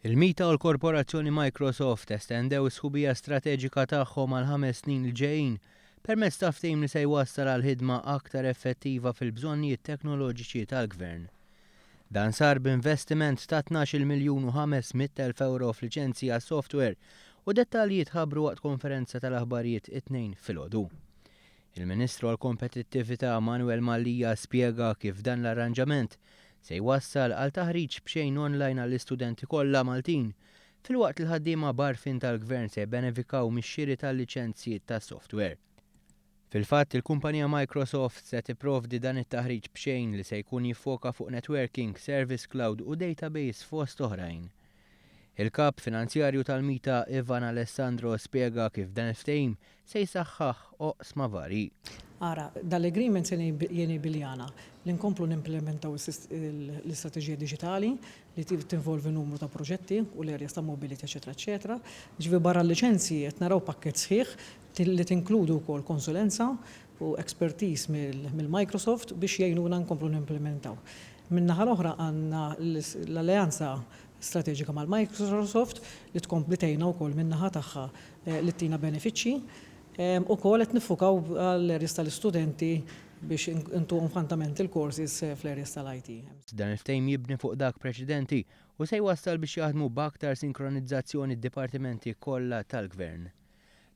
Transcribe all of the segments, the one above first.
Il-Meta u l-korporazzjoni Microsoft estendew sħubija strateġika tagħhom għal 5 snin il ġejjin permezz ta' ftehim li se jwassal għal ħidma aktar effettiva fil-bżonnijiet teknoloġiċi tal-Gvern. Dan sar b'investiment ta' 12 miljun u 500,000 euro f'liċenzji għas software u dettalji tħabbru waqt konferenza tal-aħbarijiet it-tnejn filgħodu. Il-Ministru għall-Kompetittività Manuel Mallija spjega kif dan l-arranġament se jwassal għal taħriġ b'xejn online għall-istudenti kollha Maltin filwaqt il-ħaddiema barfin tal-Gvern se jbenefikaw mix-xiri tal-liċenzji tas-software. Fil-fatt il-kumpanija Microsoft se tipprovdi dan it-taħriġ b'xejn li se jkun jiffoka fuq networking, service cloud u database fost oħrajn. Il-kap finanzjarju tal-Meta Ivan Alessandro spjega kif dan il-ftehim se jsaħħaħ oqsma vari. Ara, dal-agreement se jeni biljana li nkomplu nimplementaw l-istrateġija digitali li tinvolvi numru ta' proġetti u l-areas ta' mobility, eccetera, eccetera. Ġivi barra l-liċenzji qed naraw pakket sħiħ li tinkludu wkoll konsulenza u expertise mill-Microsoft biex jgħinuna nkomplu nimplementaw. Min-naħa l-oħra għandna l-alleanza strateġika mal-Microsoft li tkompli tgħinna wkoll min-naħa tagħha li tina benefiċċji. U kol qed nifukaw għall-areas tal-istudenti biex intuhom fundamental courses fl-areas tal-IT. Dan il-ftehim jibni fuq dak preċedenti u se jwassal biex jaħdmu b'aktar sinkronizzazzjoni d-dipartimenti kollha tal-Gvern.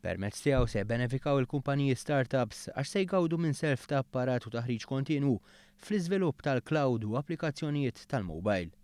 Permezz tiegħu se jbenefikaw il-kumpaniji startups għax se jgawdu minn self ta' apparat u taħriġ kontinwu fl-iżvilupp tal-cloud u applikazzjonijiet tal-mobile.